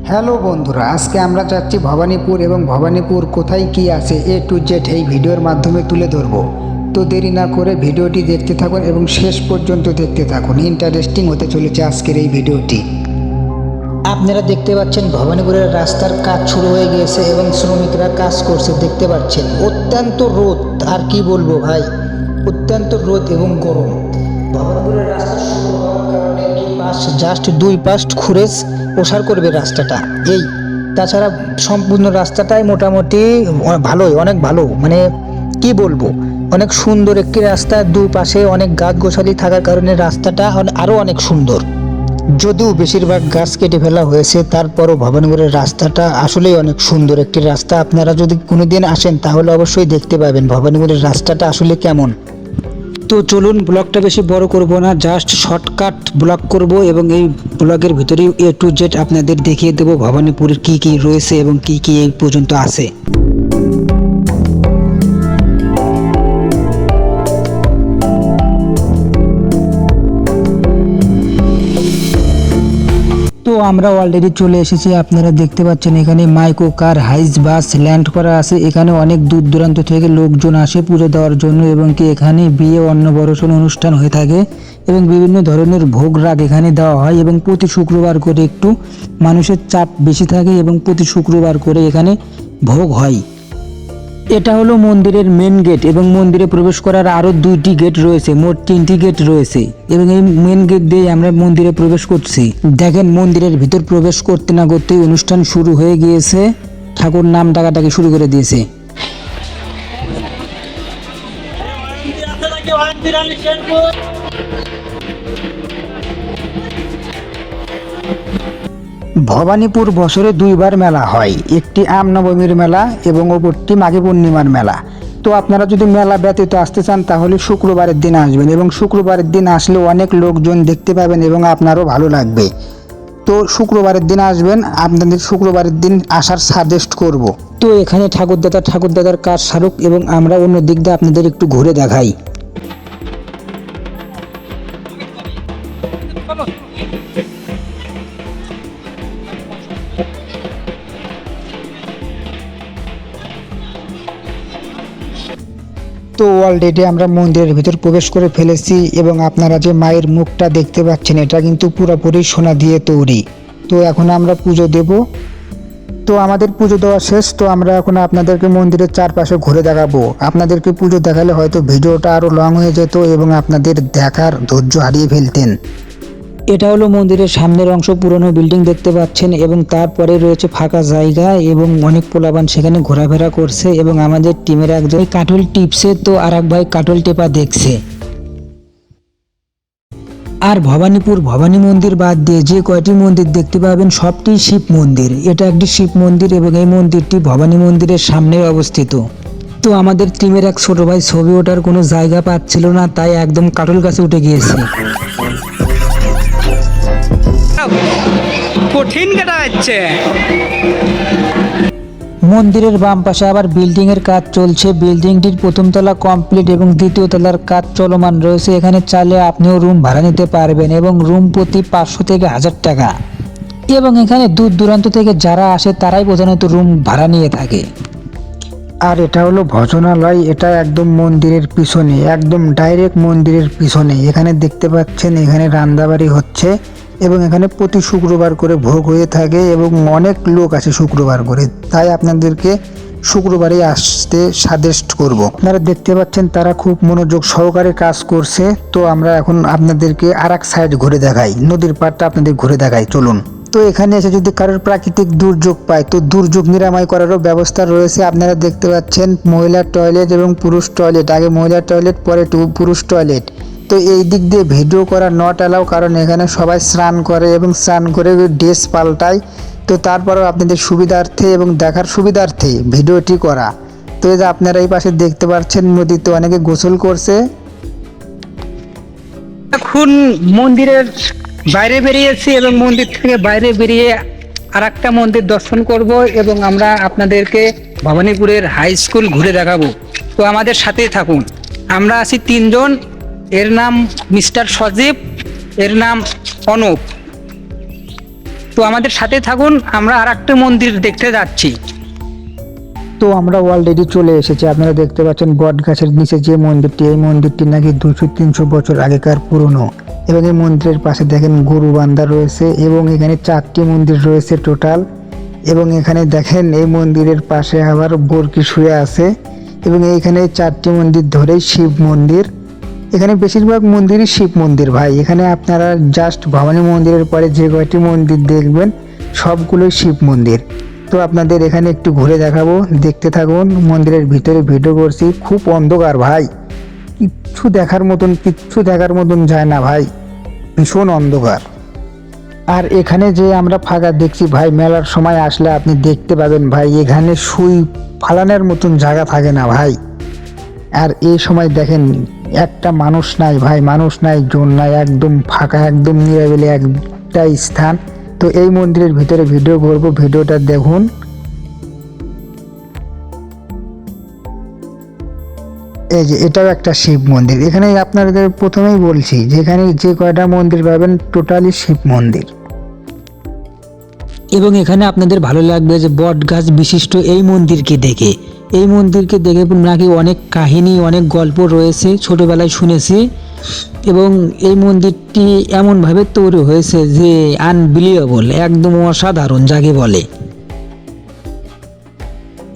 Hello বন্ধুরা, আজকে আমরা যাচ্ছি ভবানীপুর এবং ভবানীপুর কোথায় কি আছে A to Z এই ভিডিওর মাধ্যমে তুলে ধরব। তো দেরি না করে ভিডিওটি দেখতে থাকুন এবং শেষ পর্যন্ত দেখতে থাকুন। ইন্টারেস্টিং হতে চলেছে আজকের এই ভিডিওটি। আপনারা দেখতে পাচ্ছেন ভবানীপুরের রাস্তার কাজ শুরু হয়ে গিয়েছে এবং শ্রমিকরা কাজ করছে দেখতে পাচ্ছেন। অত্যন্ত রোদ, আর কি বলবো ভাই, অত্যন্ত রোদ এবং গরম। ভবানীপুরের রাস্তা শুরু হওয়ার কারণে জাস্ট দুই পাশ খুঁড়ে প্রসার করবে রাস্তাটা এই। তাছাড়া সম্পূর্ণ রাস্তাটাই মোটামুটি ভালোই, অনেক ভালো, মানে কি বলবো, অনেক সুন্দর একটি রাস্তা। দুপাশে অনেক গাছ গোছালি থাকার কারণে রাস্তাটা আরও অনেক সুন্দর। যদিও বেশিরভাগ গাছ কেটে ফেলা হয়েছে, তারপরও ভবানীপুরের রাস্তাটা আসলেই অনেক সুন্দর একটি রাস্তা। আপনারা যদি কোনোদিন আসেন তাহলে অবশ্যই দেখতে পাবেন ভবানীপুরের রাস্তাটা আসলে কেমন। তো চলুন, ব্লগটা বেশি বড় করব না, জাস্ট শর্টকাট ব্লগ করব এবং এই ব্লগের ভিতরেই A to Z আপনাদের দেখিয়ে দেবো ভবানীপুরের কি কি রয়েছে এবং কি কি এই পর্যন্ত আছে। তো আমরা অলরেডি চলে এসেছি। আপনারা দেখতে পাচ্ছেন এখানে মাইক্রো কার, হাইস বাস ল্যান্ড করা আছে। এখানে অনেক দূর দূরান্ত থেকে লোকজন আসে পুজো দেওয়ার জন্য এবং কি এখানে বিয়ে অন্নপ্রাশন অনুষ্ঠান হয়ে থাকে এবং বিভিন্ন ধরনের ভোগ রাগ এখানে দেওয়া হয় এবং প্রতি শুক্রবার করে একটু মানুষের চাপ বেশি থাকে এবং প্রতি শুক্রবার করে এখানে ভোগ হয়। এটা হলো মন্দিরের মেন গেট এবং মন্দিরে প্রবেশ করার আরো দুইটি গেট রয়েছে, মোট 3টি গেট রয়েছে এবং এই মেন গেট দিয়ে আমরা মন্দিরে প্রবেশ করছি। দেখেন মন্দিরের ভিতর প্রবেশ করতে না করতেই অনুষ্ঠান শুরু হয়ে গিয়েছে, ঠাকুর নাম ডাকাডাকি শুরু করে দিয়েছে। ভবানীপুর বছরে দুইবার মেলা হয়, একটি আম নবমীর মেলা এবং অপরটি মাঘী পূর্ণিমার মেলা। তো আপনারা যদি মেলা ব্যতীত আসতে চান তাহলে শুক্রবারের দিন আসবেন এবং শুক্রবারের দিন আসলে অনেক লোকজন দেখতে পাবেন এবং আপনারও ভালো লাগবে। তো শুক্রবারের দিন আসবেন, আপনাদের শুক্রবারের দিন আসার সাজেস্ট করব। তো এখানে ঠাকুরদাদার কাজ সারুক এবং আমরা অন্য দিক দিয়ে আপনাদের একটু ঘুরে দেখাই। তো অলরেডি আমরা মন্দিরের ভিতর প্রবেশ করে ফেলেছি এবং আপনারা যে মায়ের মুখটা দেখতে পাচ্ছেন এটা কিন্তু পুরোপুরি সোনা দিয়ে তৈরি। তো এখন আমরা পুজো দেব। তো আমাদের পুজো দেওয়া শেষ। তো আমরা এখন আপনাদেরকে মন্দিরের চারপাশে ঘুরে দেখাবো। আপনাদেরকে পুজো দেখালে হয়তো ভিডিওটা আরও লং হয়ে যেত এবং আপনাদের দেখার ধৈর্য হারিয়ে ফেলতেন। এটা হলো মন্দিরের সামনের অংশ, পুরনো বিল্ডিং দেখতে পাচ্ছেন এবং তারপরে রয়েছে ফাঁকা জায়গা এবং অনেক পোলাপান সেখানে ঘোরাফেরা করছে এবং আমাদের টিমের একজন কাটল টিপছে, তো আর এক ভাই কাটল টেপা দেখছে। আর ভবানী মন্দির বাদ দিয়ে যে কয়টি মন্দির দেখতে পাবেন সবটি শিব মন্দির। এটা একটি শিব মন্দির এবং এই মন্দিরটি ভবানী মন্দিরের সামনে অবস্থিত। তো আমাদের টিমের এক ছোট ভাই ছবি ওঠার কোনো জায়গা পাচ্ছিল না, তাই একদম কাটল গাছে উঠে গিয়েছে। কঠিন কাটা যাচ্ছে। মন্দিরের বাম পাশে আবার বিল্ডিং এর কাজ চলছে। বিল্ডিংটির প্রথম তলা কমপ্লিট এবং দ্বিতীয় তলার কাজ চলমান রয়েছে। এখানে চাইলে আপনিও রুম ভাড়া নিতে পারবেন এবং রুম প্রতি 500 থেকে 1000 টাকা এবং এখানে দূর দূরান্ত থেকে যারা আসে তারাই প্রধানত রুম ভাড়া নিয়ে থাকে। আর এটা হলো ভজনালয়, এটা একদম মন্দিরের পিছনে, একদম ডাইরেক্ট মন্দিরের পিছনে। এখানে দেখতে পাচ্ছেন এখানে রান্নাবাড়ি হচ্ছে এবং এখানে প্রতি শুক্রবার করে ভোগ হয়ে থাকে এবং অনেক লোক আসে শুক্রবার করে, তাই আপনাদেরকে শুক্রবারে আসতে সাজেস্ট করব। আপনারা দেখতে পাচ্ছেন তারা খুব মনোযোগ সহকারে কাজ করছে। তো আমরা এখন আপনাদেরকে আর এক সাইড ঘুরে দেখাই, নদীর পাড়টা আপনাদের ঘুরে দেখাই, চলুন। তো এখানে এসে যদি কারোর প্রাকৃতিক দুর্যোগ পায় তো দুর্যোগ নিরাময় করারও ব্যবস্থা রয়েছে। আপনারা দেখতে পাচ্ছেন মহিলার টয়লেট এবং পুরুষ টয়লেট, আগে মহিলার টয়লেট পরে পুরুষ টয়লেট। তো এই দিক দিয়ে ভিডিও করা নট অ্যালাউ, কারণ এখানে সবাই স্নান করে এবং স্নান করে ড্রেস পাল্টায়। তো তারপরেও আপনাদের সুবিধার্থে এবং দেখার সুবিধার্থে ভিডিওটি করা। তো এই যে আপনারা এই পাশে দেখতে পাচ্ছেন নদীতে অনেকে গোসল করছে। এখন মন্দিরের বাইরে বেরিয়েছি এবং মন্দির থেকে বাইরে বেরিয়ে আর একটা মন্দির দর্শন করব এবং আমরা আপনাদেরকে ভবানীপুরের হাই স্কুল ঘুরে দেখাবো। তো আমাদের সাথেই থাকুন। আমরা আছি 3 জন, এর নাম মিস্টার সজীব, এর নাম অনুপ। তো আমাদের সাথে থাকুন, আমরা আর একটা মন্দির দেখতে যাচ্ছি। তো আমরা অলরেডি চলে এসেছি। আপনারা দেখতে পাচ্ছেন বট গাছের নিচে যে মন্দিরটি, এই মন্দিরটি নাকি 200-300 বছর আগেকার পুরনো। এবং এই মন্দিরের পাশে দেখেন গরু বান্ধা রয়েছে এবং এখানে 4টি মন্দির রয়েছে টোটাল। এবং এখানে দেখেন এই মন্দিরের পাশে আবার বরকি শুয়ে আছে এবং এইখানে 4টি মন্দির ধরেই শিব মন্দির। এখানে বেশিরভাগ মন্দিরই শিব মন্দির ভাই। এখানে আপনারা জাস্ট ভবানী মন্দিরের পরে যে কয়টি মন্দির দেখবেন সবগুলোই শিব মন্দির। তো আপনাদের এখানে একটু ঘুরে দেখাবো, দেখতে থাকুন। মন্দিরের ভিতরে ভিডিও করছি, খুব অন্ধকার ভাই, কিচ্ছু দেখার মতন যায় না ভাই, ভীষণ অন্ধকার। আর এখানে যে আমরা ফাঁকা দেখছি ভাই, মেলার সময় আসলে আপনি দেখতে পাবেন ভাই, এখানে সুই ফালানোর মতন জায়গা থাকে না ভাই। আর এই সময় দেখেন একটা মানুষ নাই ভাই, মানুষ নাই, জন নাই, একদম ফাঁকা, একদম নিরাবিলি একটা স্থান। তো এই মন্দিরের ভিতরে ভিডিও করব, ভিডিওটা দেখুন। এই যে এটাও একটা শিব মন্দির। এখানে আপনাদের প্রথমেই বলছি যে এখানে যে কয়টা মন্দির পাবেন টোটালি শিব মন্দির। এবং এখানে আপনাদের ভালো লাগবে যে বট গাছ বিশিষ্ট এই মন্দিরকে দেখে নাকি অনেক কাহিনী, অনেক গল্প রয়েছে, ছোটবেলায় শুনেছি। এবং এই মন্দিরটি এমনভাবে তৈরি হয়েছে যে আনবিলিভেবল, একদম অসাধারণ যাকে বলে।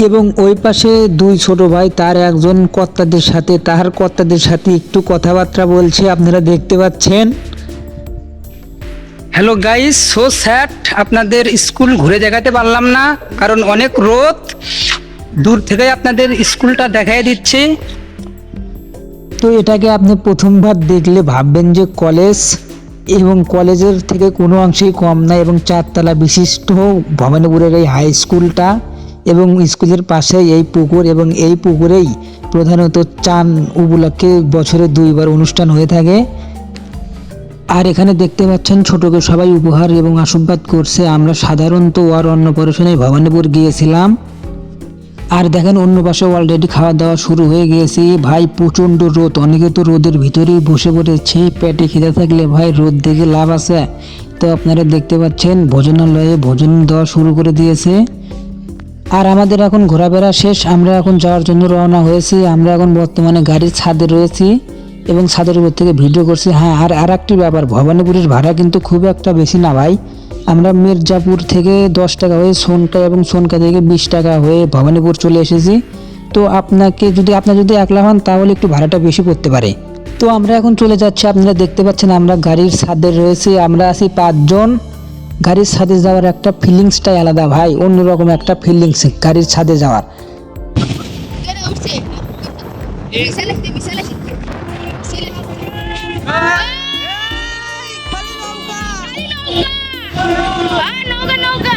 এবং ওই পাশে দুই ছোট ভাই, তার একজন তার কর্তাদের সাথে একটু কথাবার্তা বলছে, আপনারা দেখতে পাচ্ছেন। হ্যালো গাইস, সো স্যাড, আপনাদের স্কুল ঘুরে দেখাতে পারলাম না, কারণ অনেক রোদ। দূর থেকে আপনাদের স্কুলটা দেখাই দিচ্ছি। তো এটাকে আপনি প্রথমবার দেখলে ভাববেন যে কলেজ, এবং কলেজের থেকে কোনো অংশেই কম না। এবং 4 তলা বিশিষ্ট ভবানীপুরের এই হাই স্কুলটা, এবং স্কুলের পাশে এই পুকুর, এবং এই পুকুরেই প্রধানত চান উপলক্ষে বছরে 2বার অনুষ্ঠান হয়ে থাকে। আর এখানে দেখতে পাচ্ছেন ছোটকে সবাই উপহার এবং আশীর্বাদ করছে। আমরা সাধারণত ওর অন্নপ্রাশনে ভবানীপুর গিয়েছিলাম। আর দেখেন অন্য পাশে অলরেডি খাওয়া দাওয়া শুরু হয়ে গিয়েছে ভাই, প্রচণ্ড রোদ। অনেকে তো রোদের ভিতরেই বসে পড়েছে, পেটে খিদে থাকলে ভাই রোদ দেখে লাভ আছে। তো আপনারা দেখতে পাচ্ছেন ভোজনালয়ে ভোজন দেওয়া শুরু করে দিয়েছে। আর আমাদের এখন ঘোরাফেরা শেষ, আমরা এখন যাওয়ার জন্য রওনা হয়েছি। আমরা এখন বর্তমানে গাড়ির ছাদে রয়েছি এবং ছাদের উপর থেকে ভিডিও করছি। হ্যাঁ, আর একটি ব্যাপার, ভবানীপুরের ভাড়া কিন্তু খুব একটা বেশি না ভাই। আমরা মির্জাপুর থেকে 10 টাকা হয়ে সোনকা, এবং সোনকা থেকে 20 টাকা হয়ে ভবানীপুর চলে এসেছি। তো আপনার যদি একলা হন তাহলে একটু ভাড়াটা বেশি পড়তে পারে। তো আমরা এখন চলে যাচ্ছি, আপনারা দেখতে পাচ্ছেন আমরা গাড়ির ছাদে রয়েছি। আমরা আছি 5 জন। গাড়ির ছাদে যাওয়ার একটা ফিলিংসটাই আলাদা ভাই, অন্যরকম একটা ফিলিংস গাড়ির ছাদে যাওয়ার। নৌকা